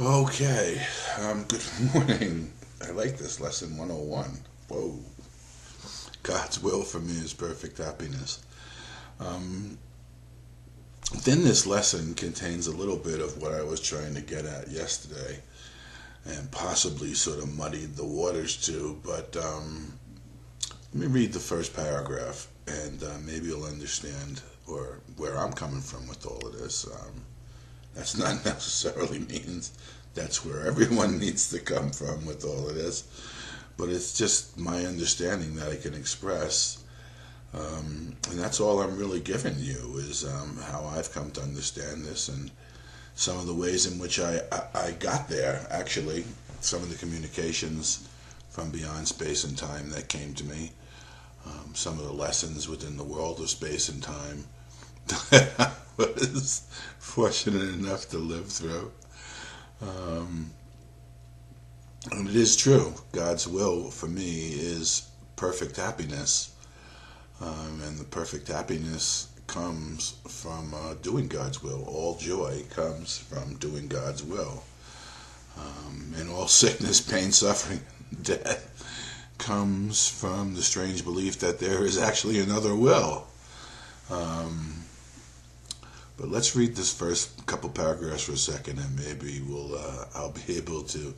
Okay, good morning. I like this lesson 101. Whoa. God's will for me is perfect happiness. Um, then this lesson contains a little bit of what I was trying to get at yesterday and possibly sort of muddied the waters too, but let me read the first paragraph and maybe you'll understand or where I'm coming from with all of this. That's not necessarily means that's where everyone needs to come from with all of this, but it's just my understanding that I can express, and that's all I'm really giving you is how I've come to understand this and some of the ways in which I got there. Actually, some of the communications from beyond space and time that came to me, some of the lessons within the world of space and time that I was fortunate enough to live through. And it is true. God's will for me is perfect happiness. And the perfect happiness comes from doing God's will. All joy comes from doing God's will. And all sickness, pain, suffering, death comes from the strange belief that there is actually another will. But let's read this first couple paragraphs for a second, and maybe I'll be able to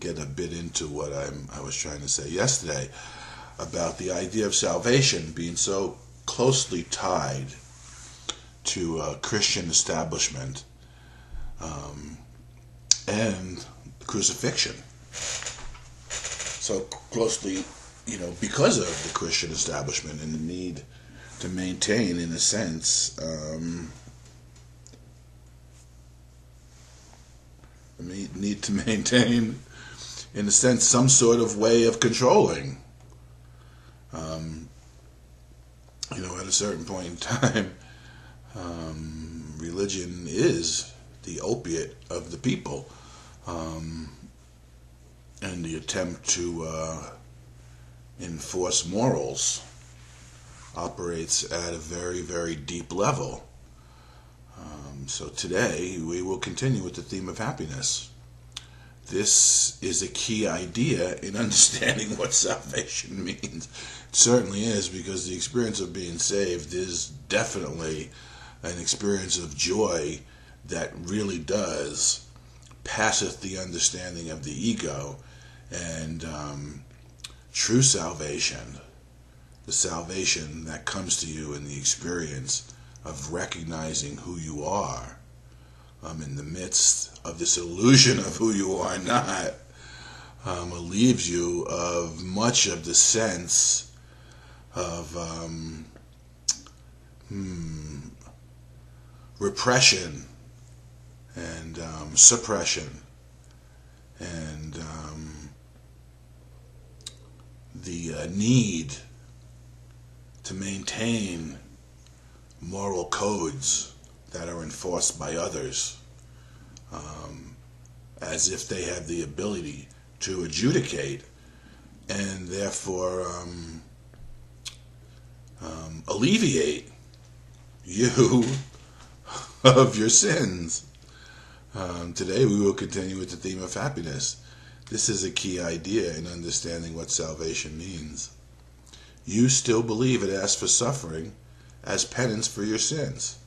get a bit into what I was trying to say yesterday about the idea of salvation being so closely tied to Christian establishment and crucifixion. So closely, because of the Christian establishment and the need to maintain, in a sense, in a sense, some sort of way of controlling. At a certain point in time, religion is the opiate of the people, and the attempt to enforce morals operates at a very, very deep level. So today we will continue with the theme of happiness. This is a key idea in understanding what salvation means. It certainly is, because the experience of being saved is definitely an experience of joy that really does passeth the understanding of the ego, and true salvation, the salvation that comes to you in the experience of recognizing who you are in the midst of this illusion of who you are not, relieves you of much of the sense of repression and suppression and the need to maintain moral codes that are enforced by others, as if they have the ability to adjudicate and therefore alleviate you of your sins. Today we will continue with the theme of happiness. This is a key idea in understanding what salvation means. You still believe it asks for suffering as penance for your sins.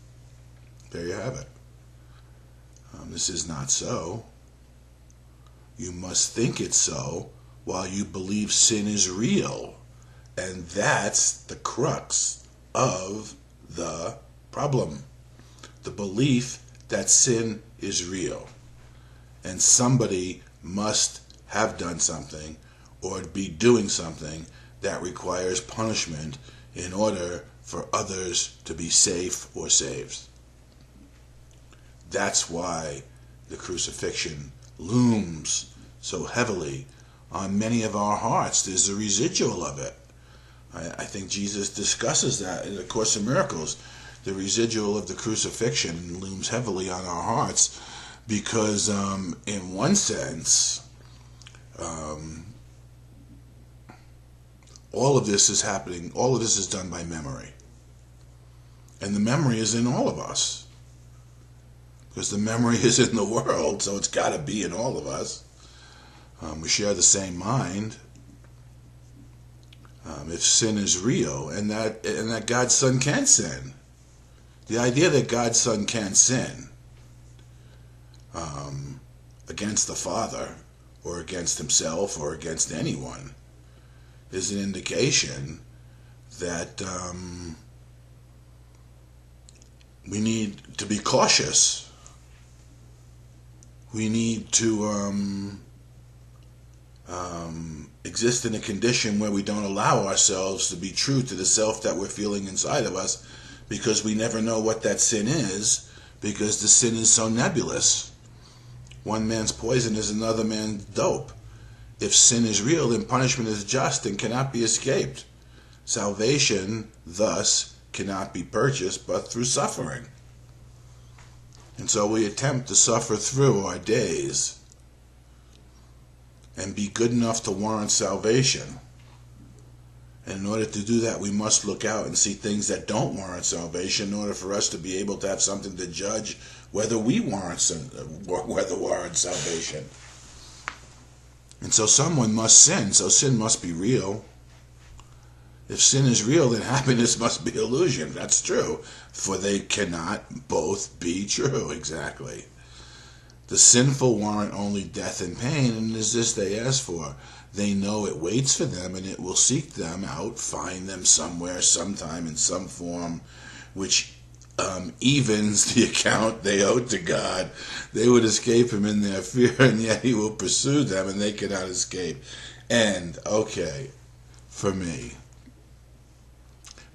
There you have it. This is not so. You must think it's so while you believe sin is real. And that's the crux of the problem. The belief that sin is real. And somebody must have done something or be doing something that requires punishment in order for others to be safe or saved. That's why the crucifixion looms so heavily on many of our hearts. There's a residual of it. I think Jesus discusses that in the Course in Miracles. The residual of the crucifixion looms heavily on our hearts because, in one sense, all of this is happening, all of this is done by memory. And the memory is in all of us. because the memory is in the world, so it's got to be in all of us. We share the same mind. If sin is real, and that God's Son can sin, the idea that God's Son can sin against the Father, or against himself, or against anyone, is an indication that we need to be cautious. We need to exist in a condition where we don't allow ourselves to be true to the self that we're feeling inside of us, because we never know what that sin is, because the sin is so nebulous. One man's poison is another man's dope. If sin is real, then punishment is just and cannot be escaped. Salvation, thus, cannot be purchased but through suffering. And so we attempt to suffer through our days and be good enough to warrant salvation. And in order to do that, we must look out and see things that don't warrant salvation in order for us to be able to have something to judge whether we warrant salvation. And so someone must sin, so sin must be real. If sin is real, then happiness must be illusion. That's true, for they cannot both be true. Exactly. The sinful warrant only death and pain, and it is this they ask for. They know it waits for them, and it will seek them out, find them somewhere, sometime, in some form, which evens the account they owe to God. They would escape him in their fear, and yet he will pursue them, and they cannot escape. And, okay, for me,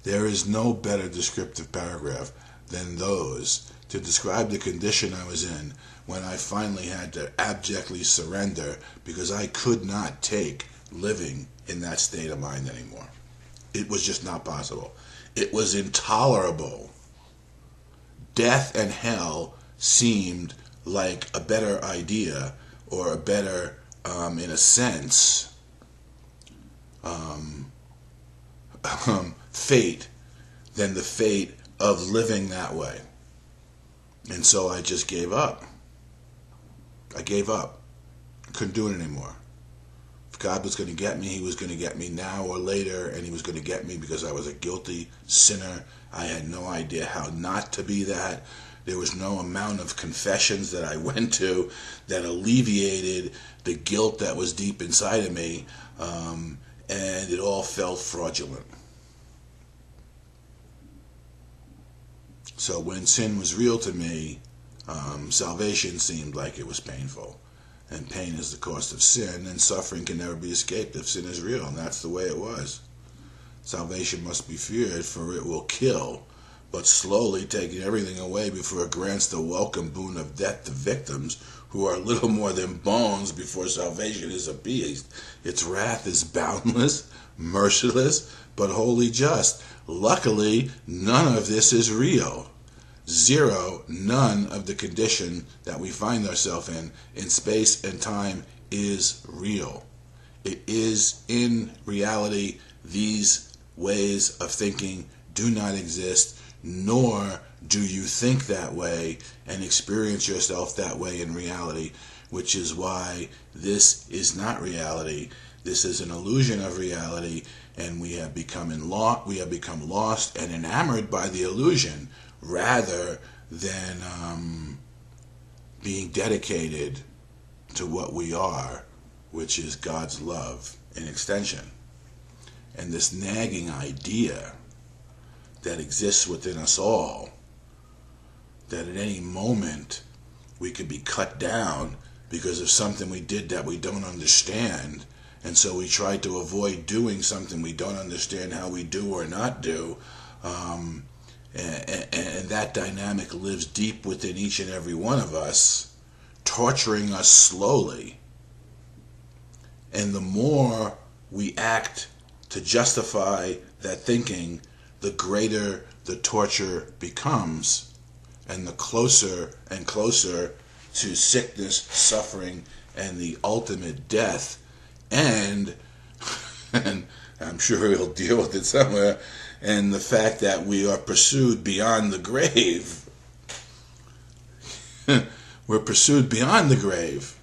there is no better descriptive paragraph than those to describe the condition I was in when I finally had to abjectly surrender because I could not take living in that state of mind anymore. It was just not possible. It was intolerable. Death and hell seemed like a better idea, or a better, in a sense, fate than the fate of living that way. And so I just gave up. I gave up. I couldn't do it anymore. If God was going to get me, he was going to get me now or later, and he was going to get me because I was a guilty sinner. I had no idea how not to be that. There was no amount of confessions that I went to that alleviated the guilt that was deep inside of me, and it all felt fraudulent. So when sin was real to me, salvation seemed like it was painful. And pain is the cost of sin, and suffering can never be escaped if sin is real, and that's the way it was. Salvation must be feared, for it will kill, but slowly taking everything away before it grants the welcome boon of death to victims who are little more than bones before salvation is appeased. Its wrath is boundless, merciless, but wholly just. Luckily, none of this is real. Zero, none of the condition that we find ourselves in space and time is real. It is in reality. These ways of thinking do not exist, nor do you think that way and experience yourself that way in reality, which is why this is not reality. This is an illusion of reality, and we have become lost and enamored by the illusion, rather than being dedicated to what we are, which is God's love in extension. And this nagging idea that exists within us all, that at any moment we could be cut down because of something we did that we don't understand, and so we try to avoid doing something we don't understand how we do or not do, and that dynamic lives deep within each and every one of us, torturing us slowly. And the more we act to justify that thinking, the greater the torture becomes, and the closer and closer to sickness, suffering, and the ultimate death. And I'm sure he'll deal with it somewhere, and the fact that we are pursued beyond the grave. we're pursued beyond the grave.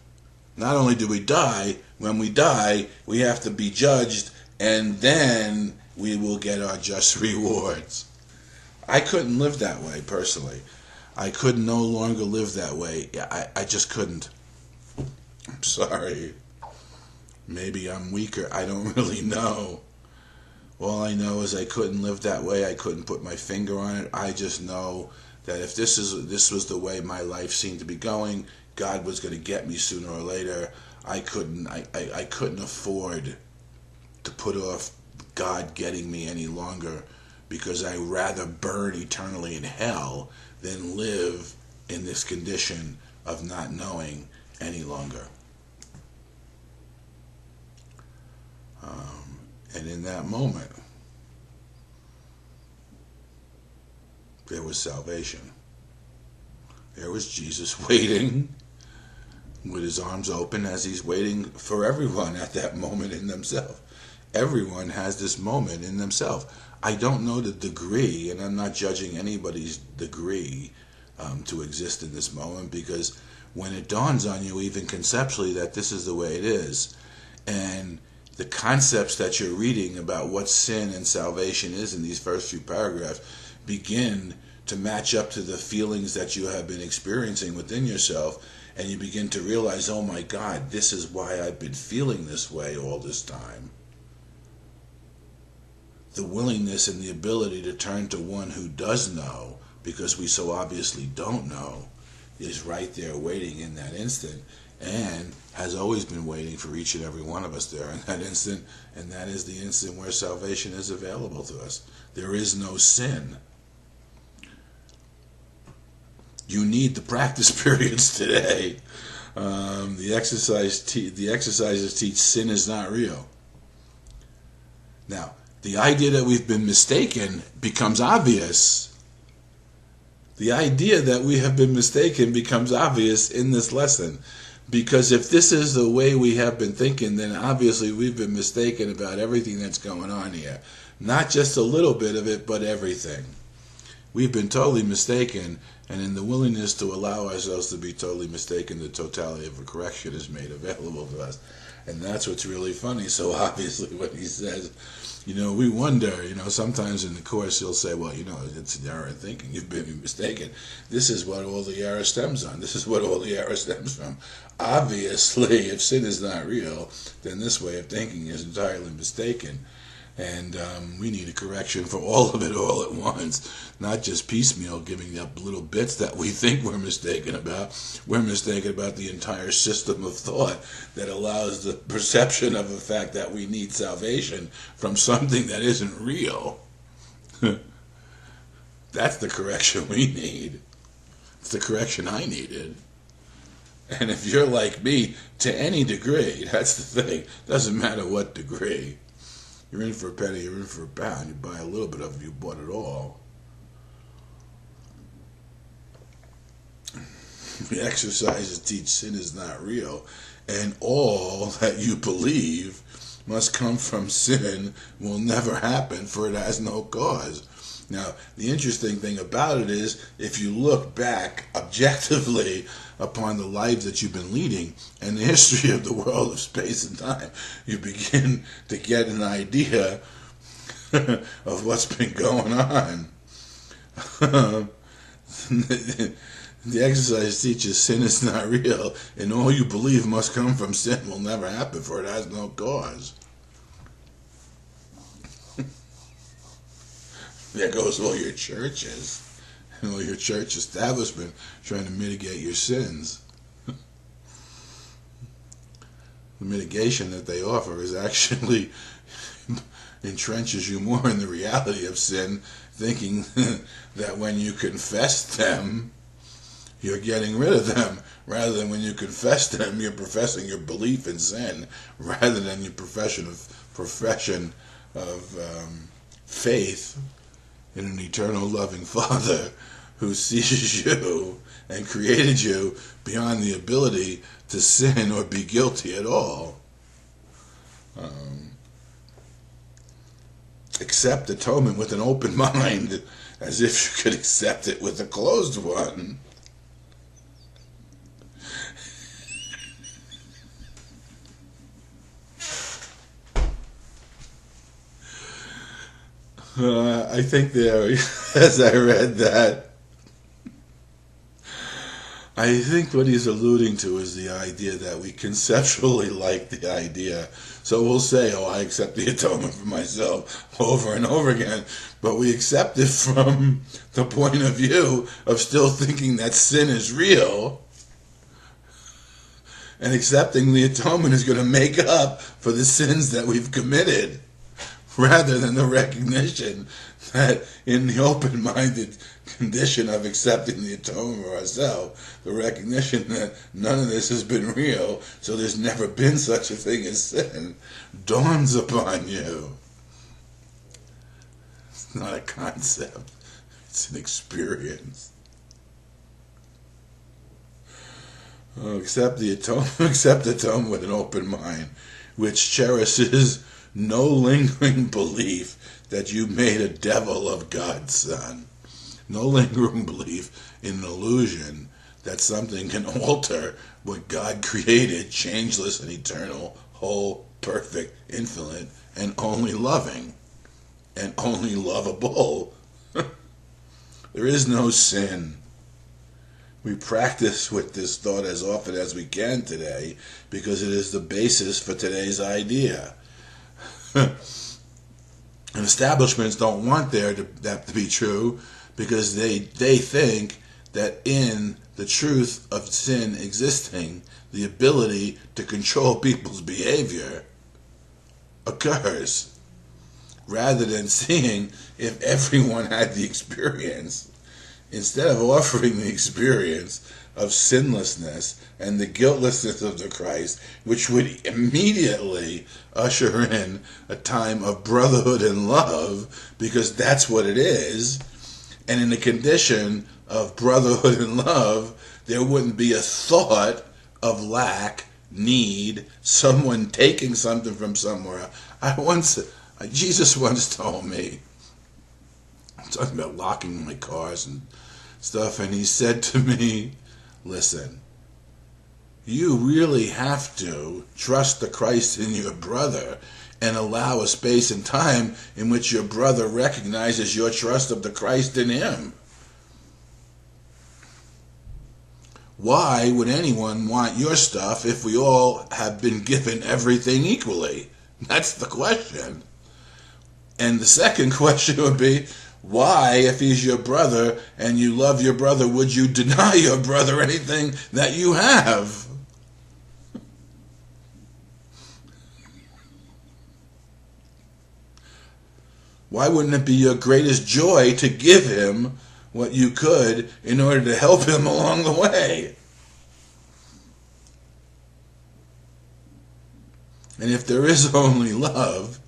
Not only do we die, when we die, we have to be judged, and then we will get our just rewards. I couldn't live that way, personally. I could no longer live that way. I just couldn't. I'm sorry. Maybe I'm weaker. I don't really know. All I know is I couldn't live that way. I couldn't put my finger on it. I just know that if this was the way my life seemed to be going, God was going to get me sooner or later. I couldn't afford to put off God getting me any longer, because I'd rather burn eternally in hell than live in this condition of not knowing any longer. And in that moment, there was salvation. There was Jesus waiting with his arms open, as he's waiting for everyone at that moment in themselves. Everyone has this moment in themselves. I don't know the degree, and I'm not judging anybody's degree to exist in this moment, because when it dawns on you, even conceptually, that this is the way it is, and the concepts that you're reading about what sin and salvation is in these first few paragraphs begin to match up to the feelings that you have been experiencing within yourself, and you begin to realize, oh my God, this is why I've been feeling this way all this time. The willingness and the ability to turn to one who does know, because we so obviously don't know, is right there waiting in that instant, and has always been waiting for each and every one of us there in that instant, and that is the instant where salvation is available to us. There is no sin. You need the practice periods today. The exercises teach sin is not real. Now, the idea that we've been mistaken becomes obvious. The idea that we have been mistaken becomes obvious in this lesson. Because if this is the way we have been thinking, then obviously we've been mistaken about everything that's going on here. Not just a little bit of it, but everything. We've been totally mistaken, and in the willingness to allow ourselves to be totally mistaken, the totality of a correction is made available to us. And that's what's really funny. So obviously when he says, we wonder, sometimes in the Course he'll say, well, it's an error in thinking, you've been mistaken. This is what all the error stems on. This is what all the error stems from. Obviously, if sin is not real, then this way of thinking is entirely mistaken. And we need a correction for all of it all at once, not just piecemeal, giving up little bits that we think we're mistaken about. We're mistaken about the entire system of thought that allows the perception of the fact that we need salvation from something that isn't real. That's the correction we need. It's the correction I needed. And if you're like me, to any degree, that's the thing. Doesn't matter what degree. You're in for a penny, you're in for a pound. You buy a little bit of it, you bought it all. The exercises teach sin is not real, and all that you believe must come from sin will never happen, for it has no cause. Now, the interesting thing about it is, if you look back objectively upon the lives that you've been leading and the history of the world of space and time, you begin to get an idea of what's been going on. The exercise teaches sin is not real, and all you believe must come from sin will never happen, for it has no cause. There goes all your churches and all your church establishment trying to mitigate your sins. The mitigation that they offer is actually entrenches you more in the reality of sin, thinking that when you confess them, you're getting rid of them, rather than when you confess them, you're professing your belief in sin, rather than your profession of faith in an eternal loving Father who sees you and created you beyond the ability to sin or be guilty at all. Accept atonement with an open mind, as if you could accept it with a closed one. I think there, as I read that, I think what he's alluding to is the idea that we conceptually like the idea. So we'll say, oh, I accept the atonement for myself over and over again. But we accept it from the point of view of still thinking that sin is real. And accepting the atonement is going to make up for the sins that we've committed, rather than the recognition that in the open-minded condition of accepting the atonement for ourselves, the recognition that none of this has been real, so there's never been such a thing as sin, dawns upon you. It's not a concept, it's an experience. Accept the atonement with an open mind, which cherishes no lingering belief that you made a devil of God's Son. No lingering belief in an illusion that something can alter what God created, changeless and eternal, whole, perfect, infinite, and only loving, and only lovable. There is no sin. We practice with this thought as often as we can today because it is the basis for today's idea. And establishments don't want that to be true because they think that in the truth of sin existing, the ability to control people's behavior occurs, rather than seeing if everyone had the experience. Instead of offering the experience of sinlessness and the guiltlessness of the Christ, which would immediately usher in a time of brotherhood and love, because that's what it is. And in the condition of brotherhood and love, there wouldn't be a thought of lack, need, someone taking something from somewhere. Jesus once told me, I'm talking about locking my cars and stuff, and he said to me, listen, you really have to trust the Christ in your brother and allow a space and time in which your brother recognizes your trust of the Christ in him. Why would anyone want your stuff if we all have been given everything equally? That's the question. And the second question would be, why, if he's your brother and you love your brother, would you deny your brother anything that you have? Why wouldn't it be your greatest joy to give him what you could in order to help him along the way? And if there is only love,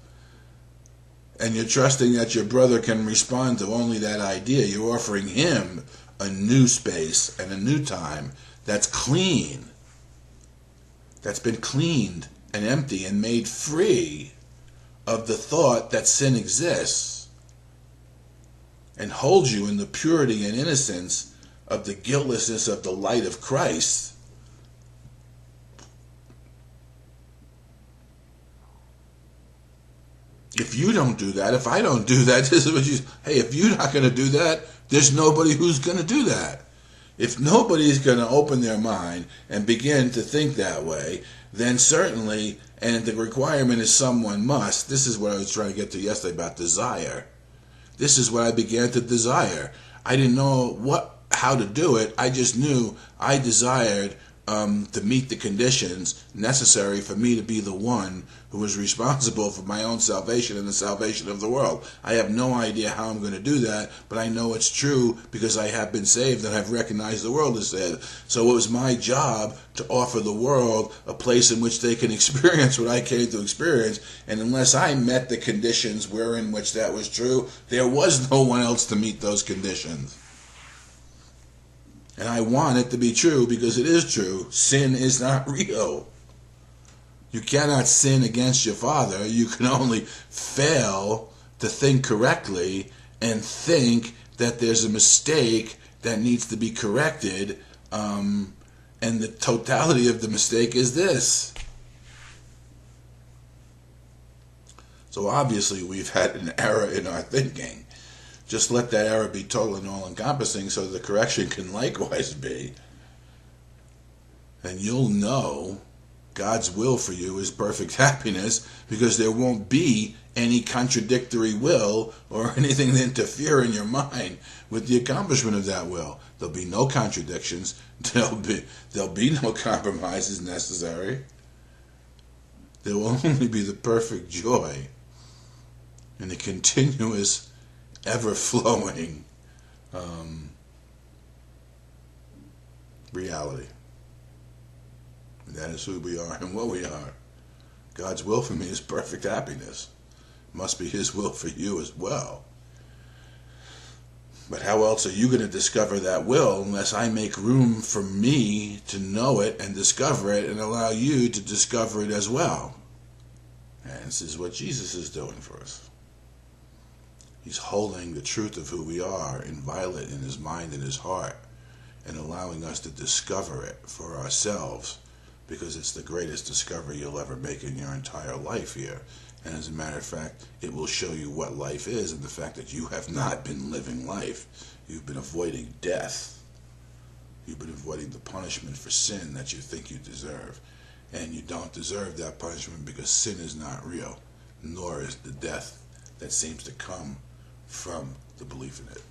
and you're trusting that your brother can respond to only that idea, you're offering him a new space and a new time that's clean, that's been cleaned and empty and made free of the thought that sin exists, and holds you in the purity and innocence of the guiltlessness of the light of Christ. If you don't do that, if I don't do that, this is what you say. Hey, if you're not going to do that, there's nobody who's going to do that. If nobody's going to open their mind and begin to think that way, then certainly, and the requirement is someone must. This is what I was trying to get to yesterday about desire. This is what I began to desire. I didn't know how to do it. I just knew I desired to meet the conditions necessary for me to be the one who was responsible for my own salvation and the salvation of the world. I have no idea how I'm going to do that, but I know it's true because I have been saved and I've recognized the world is saved. So it was my job to offer the world a place in which they can experience what I came to experience, and unless I met the conditions wherein which that was true, there was no one else to meet those conditions. And I want it to be true because it is true. Sin is not real. You cannot sin against your Father. You can only fail to think correctly and think that there's a mistake that needs to be corrected. And the totality of the mistake is this. So obviously we've had an error in our thinking. Just let that error be total and all-encompassing so the correction can likewise be. And you'll know God's will for you is perfect happiness, because there won't be any contradictory will or anything to interfere in your mind with the accomplishment of that will. There'll be no contradictions. There'll be no compromises necessary. There will only be the perfect joy and the continuous, ever-flowing reality. And that is who we are and what we are. God's will for me is perfect happiness. It must be His will for you as well. But how else are you going to discover that will unless I make room for me to know it and discover it and allow you to discover it as well? And this is what Jesus is doing for us. He's holding the truth of who we are inviolate in His mind and His heart and allowing us to discover it for ourselves, because it's the greatest discovery you'll ever make in your entire life here. And as a matter of fact, it will show you what life is and the fact that you have not been living life. You've been avoiding death. You've been avoiding the punishment for sin that you think you deserve. And you don't deserve that punishment because sin is not real, nor is the death that seems to come from the belief in it.